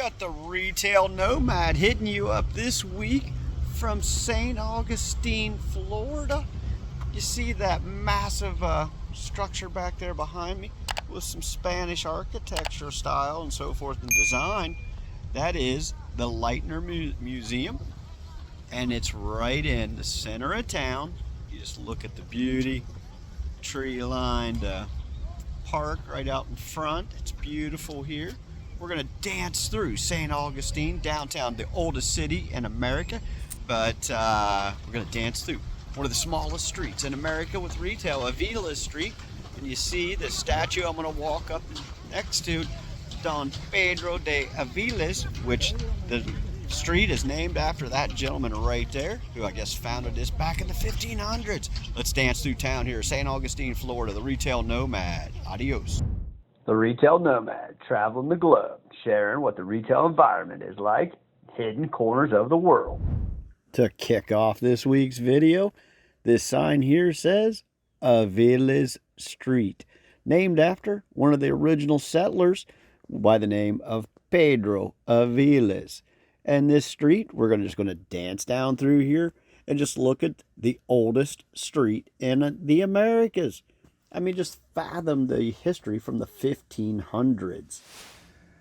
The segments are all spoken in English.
got the Retail Nomad hitting you up this week from St. Augustine, Florida. You see that massive structure back there behind me with some Spanish architecture style and so forth and design. That is the Lightner Museum, and it's right in the center of town. You just look at the beauty, tree-lined park right out in front. It's beautiful here. We're gonna dance through St. Augustine, downtown, the oldest city in America, but we're gonna dance through one of the smallest streets in America with retail, Aviles Street. And you see the statue I'm gonna walk up next to, Don Pedro de Aviles, which the street is named after that gentleman right there, who I guess founded this back in the 1500s. Let's dance through town here, St. Augustine, Florida, the Retail Nomad. Adios. The Retail Nomad, traveling the globe, sharing what the retail environment is like, hidden corners of the world. To kick off this week's video, this sign here says Aviles Street, named after one of the original settlers by the name of Pedro Aviles. And this street, we're just going to dance down through here and just look at the oldest street in the Americas. I mean, just fathom the history from the 1500s.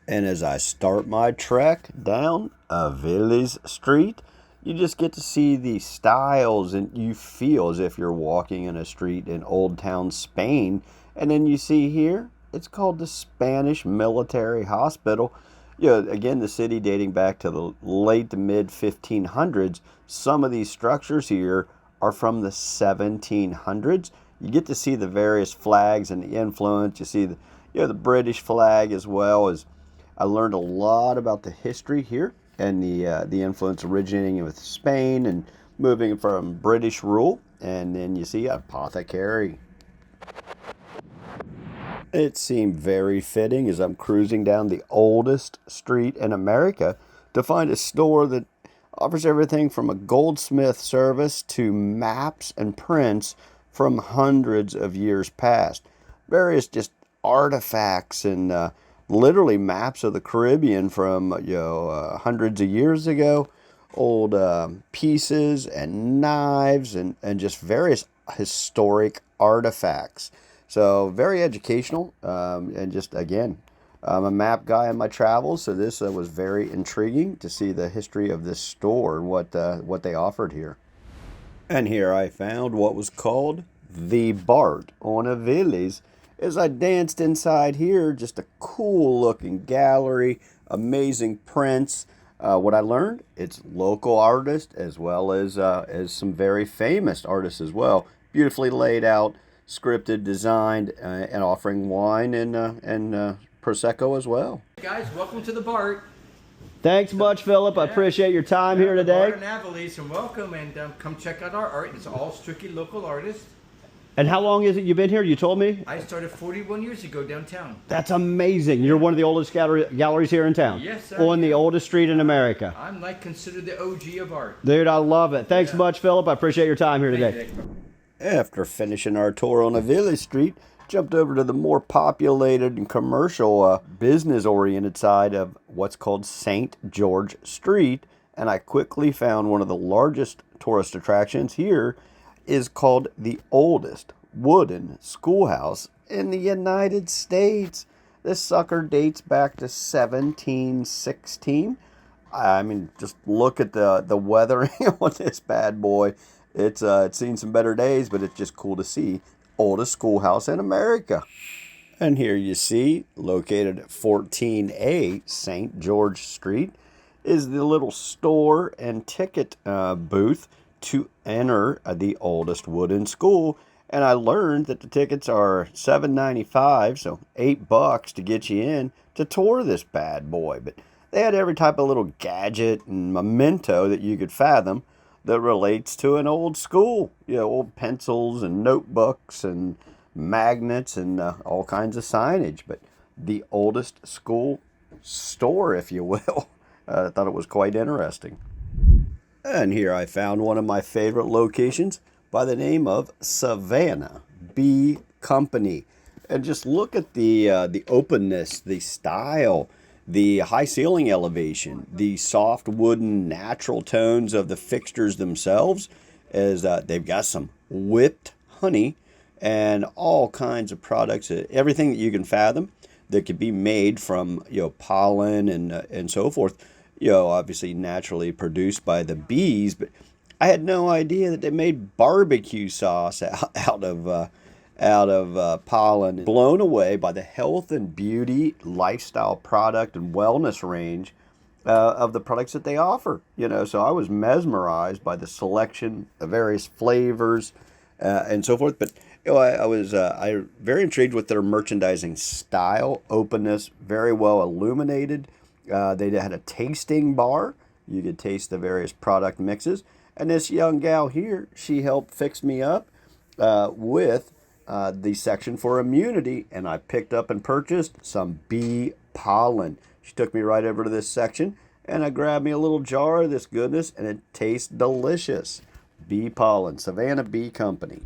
And as I start my trek down Aviles Street, you just get to see the styles, and you feel as if you're walking in a street in Old Town Spain. And then you see here, it's called the Spanish Military Hospital. Again, the city dating back to the late to mid 1500s. Some of these structures here are from the 1700s. You get to see the various flags and the influence. You see the British flag, as well as I learned a lot about the history here and the influence originating with Spain and moving from British rule. And then you see apothecary. It seemed very fitting as I'm cruising down the oldest street in America to find a store that offers everything from a goldsmith service to maps and prints from hundreds of years past. Various just artifacts and literally maps of the Caribbean from hundreds of years ago. Old pieces and knives and just various historic artifacts. So very educational, and just again, I'm a map guy in my travels, so this was very intriguing to see the history of this store and what they offered here. And here I found what was called the Bart on Aviles. As I danced inside here, just a cool looking gallery, amazing prints. What I learned, it's local artists as well as some very famous artists as well. Beautifully laid out, scripted, designed, and offering wine and Prosecco as well. Hey guys, welcome to the Bart. Thanks much, Philip. I appreciate your time here today. Bart and Aviles, and welcome, and come check out our art. It's all strictly local artists. And how long is it you've been here? You told me? I started 41 years ago downtown. That's amazing. You're one of the oldest galleries here in town. Yes, sir. On the oldest street in America. I'm considered the OG of art. Dude, I love it. Thanks much, Philip. I appreciate your time here today. After finishing our tour on Aviles Street, jumped over to the more populated and commercial, business-oriented side of what's called St. George Street, and I quickly found one of the largest tourist attractions here is called the Oldest Wooden Schoolhouse in the United States. This sucker dates back to 1716. I mean, just look at the weathering on this bad boy. It's seen some better days, but it's just cool to see. Oldest schoolhouse in America. And here you see, located at 14A St. George Street, is the little store and ticket booth to enter the Oldest Wooden School. And I learned that the tickets are $7.95, so $8 to get you in to tour this bad boy. But they had every type of little gadget and memento that you could fathom that relates to an old school. Old pencils and notebooks and magnets and all kinds of signage. But the oldest school store, if you will. I thought it was quite interesting. And here I found one of my favorite locations by the name of Savannah Bee Company. And just look at the openness, the style, the high ceiling elevation, the soft wooden natural tones of the fixtures themselves, is they've got some whipped honey and all kinds of products, everything that you can fathom that could be made from pollen and so forth. Obviously naturally produced by the bees, but I had no idea that they made barbecue sauce out of pollen. Blown away by the health and beauty, lifestyle product and wellness range of the products that they offer. So I was mesmerized by the selection, the various flavors, and so forth. But I was very intrigued with their merchandising style, openness, very well illuminated. They had a tasting bar. You could taste the various product mixes. And this young gal here, she helped fix me up with the section for immunity, and I picked up and purchased some bee pollen. She took me right over to this section, and I grabbed me a little jar of this goodness, and it tastes delicious. Bee pollen, Savannah Bee Company.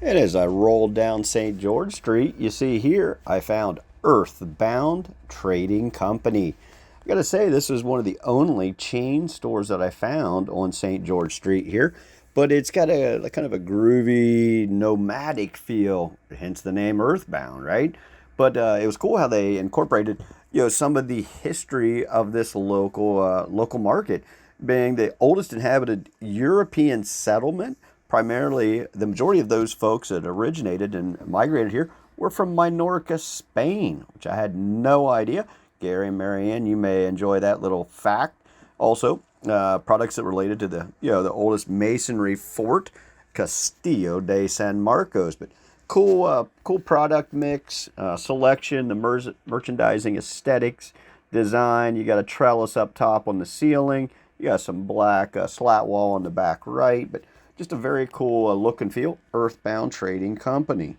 And as I rolled down St. George Street, you see here, I found Earthbound Trading Company. I gotta say, this is one of the only chain stores that I found on St. George Street here, but it's got a kind of a groovy, nomadic feel, hence the name Earthbound, right? But it was cool how they incorporated, some of the history of this local market, being the oldest inhabited European settlement. Primarily, the majority of those folks that originated and migrated here were from Minorca, Spain, which I had no idea. Gary and Marianne, you may enjoy that little fact. Also, products that related to the oldest masonry fort, Castillo de San Marcos. But cool product mix, selection, the merchandising aesthetics, design. You got a trellis up top on the ceiling. You got some black slat wall on the back right, but just a very cool look and feel. Earthbound Trading Company.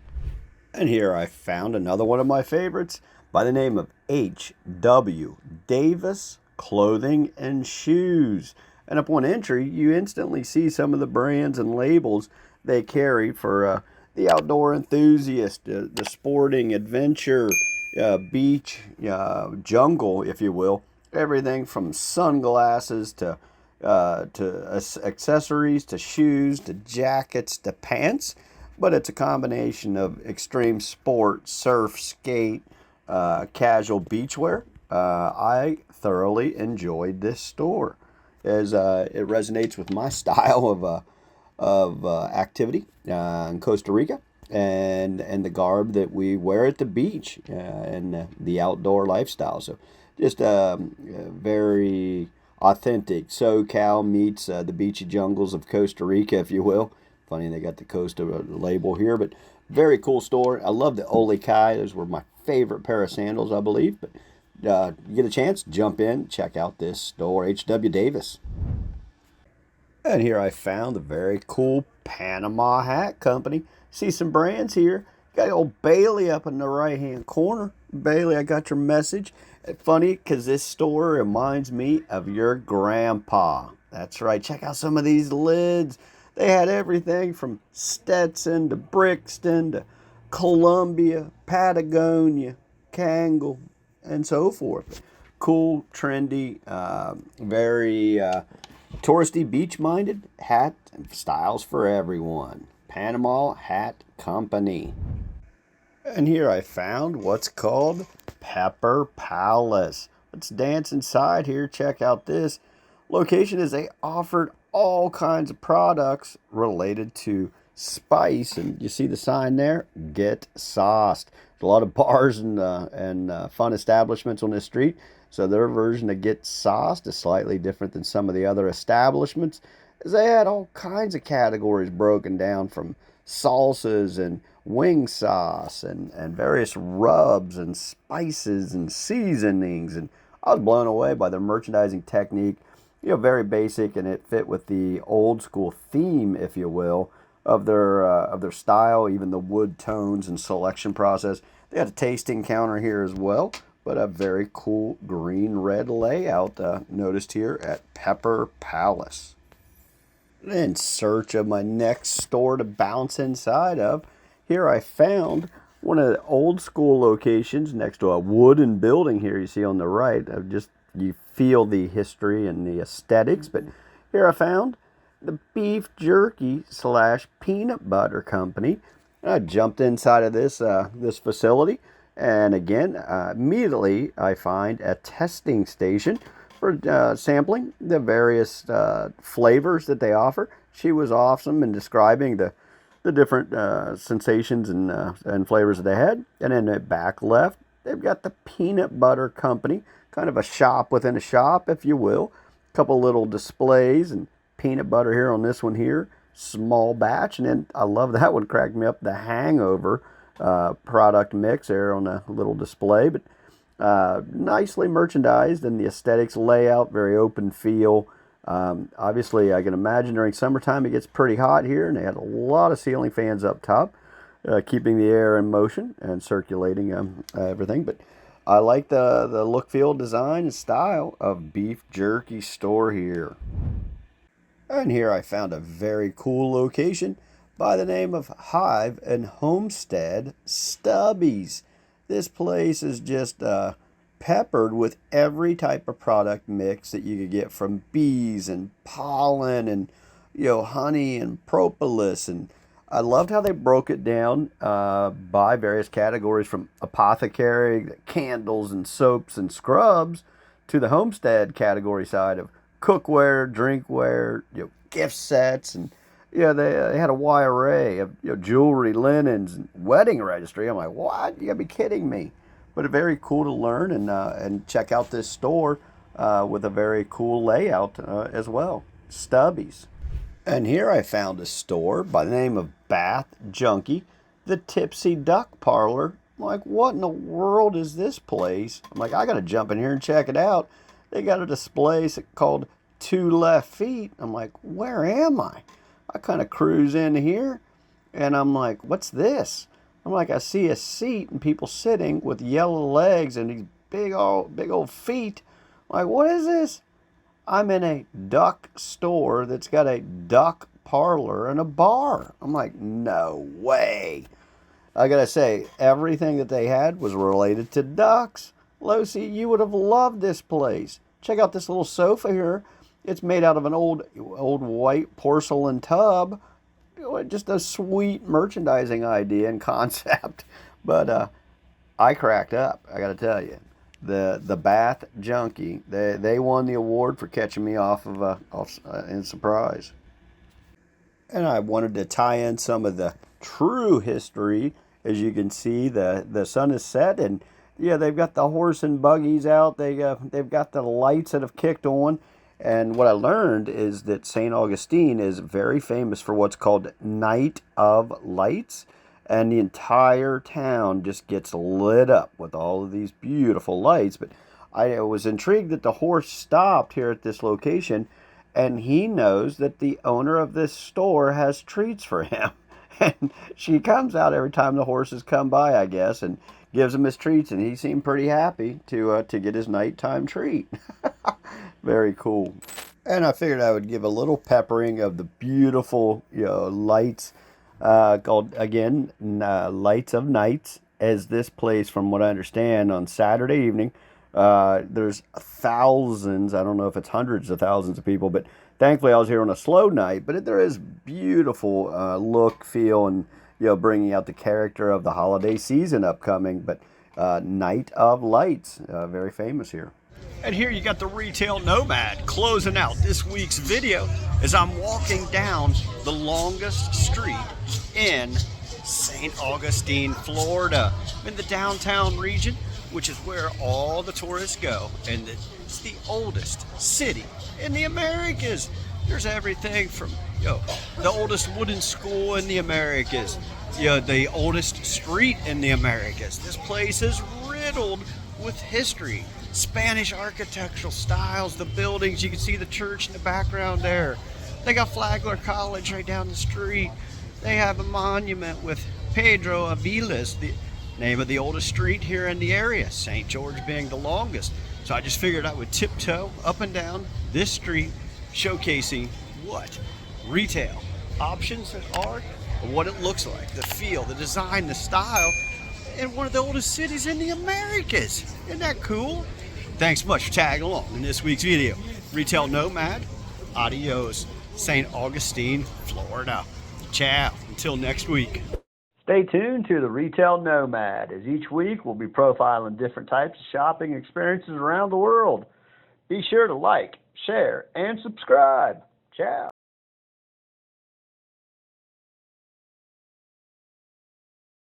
And here I found another one of my favorites by the name of H.W. Davis Clothing and Shoes. And upon entry, you instantly see some of the brands and labels they carry for the outdoor enthusiast, the sporting adventure, beach, jungle, if you will. Everything from sunglasses to accessories, to shoes, to jackets, to pants. But it's a combination of extreme sport, surf, skate, casual beachwear. I thoroughly enjoyed this store, as it resonates with my style of activity in Costa Rica, and the garb that we wear at the beach, and the outdoor lifestyle. So just very authentic. SoCal meets the beachy jungles of Costa Rica, if you will. Funny they got the Costa label here, but very cool store. I love the Ole Kai. Those were my favorite pair of sandals, I believe. But you get a chance, jump in, check out this store, H.W. Davis. And here I found the very cool Panama Hat Company. See some brands here. Got old Bailey up in the right-hand corner. Bailey, I got your message. Funny, because this store reminds me of your grandpa. That's right. Check out some of these lids. They had everything from Stetson to Brixton to Columbia, Patagonia, Kangol, and so forth. Cool, trendy, very touristy, beach-minded hat styles for everyone. Panama Hat Company. And here I found what's called Pepper Palace. Let's dance inside here. Check out this location, as they offered all kinds of products related to spice, and you see the sign there, Get Sauced. There's a lot of bars and fun establishments on this street, so their version of Get Sauced is slightly different than some of the other establishments, as they had all kinds of categories broken down, from salsas and wing sauce and various rubs and spices and seasonings. And I was blown away by their merchandising technique. Very basic, and it fit with the old school theme, if you will, of their style, even the wood tones and selection process. They had a tasting counter here as well, but a very cool green-red layout noticed here at Pepper Palace. In search of my next store to bounce inside of, here I found One of the old school locations next to a wooden building here you see on the right. You feel the history and the aesthetics. But here I found the beef jerky / peanut butter company. I jumped inside of this facility, and again, immediately I find a testing station for sampling the various flavors that they offer. She was awesome in describing the different sensations and flavors that they had. And then the back left, they've got the peanut butter company, kind of a shop within a shop, if you will. A couple little displays and peanut butter here on this one here. Small batch. And then I love that one, cracked me up, the Hangover product mix there on a little display. But nicely merchandised, and the aesthetics, layout, very open feel. Obviously, I can imagine during summertime it gets pretty hot here, and they had a lot of ceiling fans up top, keeping the air in motion and circulating everything. But I like the look, feel, design, and style of beef jerky store here. And here I found a very cool location by the name of Hive and Homestead Stubbees. This place is just peppered with every type of product mix that you could get, from bees and pollen and honey and propolis. And I loved how they broke it down by various categories, from apothecary, candles and soaps and scrubs, to the homestead category side of cookware, drinkware, gift sets, and they had a wide array of jewelry, linens, and wedding registry. I'm like, what? You gotta be kidding me! But very cool to learn and check out this store with a very cool layout as well. Stubbees. And here I found a store by the name of Bath Junkie, the Tipsy Duck Parlor. I'm like, what in the world is this place? I'm like, I gotta jump in here and check it out. They got a display called 2 Left Feet. I'm like, where am I? I kind of cruise in here, and I'm like, what's this? I'm like, I see a seat and people sitting with yellow legs and these big old feet. I'm like, what is this? I'm in a duck store that's got a duck parlor and a bar. I'm like, no way. I gotta say, everything that they had was related to ducks. Lucy, you would have loved this place. Check out this little sofa here. It's made out of an old white porcelain tub. Just a sweet merchandising idea and concept. But I cracked up, I gotta tell you. The Bath Junkie, they won the award for catching me off in surprise. And I wanted to tie in some of the true history. As you can see, the sun is set, and they've got the horse and buggies out. They've got the lights that have kicked on. And what I learned is that St. Augustine is very famous for what's called Night of Lights. And the entire town just gets lit up with all of these beautiful lights. But I was intrigued that the horse stopped here at this location, and he knows that the owner of this store has treats for him. And she comes out every time the horses come by, I guess, and gives him his treats, and he seemed pretty happy to get his nighttime treat. Very cool. And I figured I would give a little peppering of the beautiful lights, called, again, Lights of Nights, as this place, from what I understand, on Saturday evening, there's thousands, I don't know if it's hundreds of thousands of people, but thankfully I was here on a slow night. But there is beautiful look, feel, and bringing out the character of the holiday season upcoming. But Night of Lights, very famous here. And here you got the Retail Nomad closing out this week's video as I'm walking down the longest street in St. Augustine, Florida. I'm in the downtown region, which is where all the tourists go, and it's the oldest city in the Americas. There's everything from the oldest wooden school in the Americas, the oldest street in the Americas. This place is riddled with history, Spanish architectural styles, the buildings. You can see the church in the background there. They got Flagler College right down the street. They have a monument with Pedro Aviles, the name of the oldest street here in the area, St. George being the longest. So I just figured I would tiptoe up and down this street, showcasing what retail options are, what it looks like, the feel, the design, the style in one of the oldest cities in the Americas. Isn't that cool? Thanks much for tagging along in this week's video. Retail Nomad, adios, St. Augustine, Florida. Ciao, until next week. Stay tuned to the Retail Nomad, as each week we'll be profiling different types of shopping experiences around the world. Be sure to like, share, and subscribe. Ciao.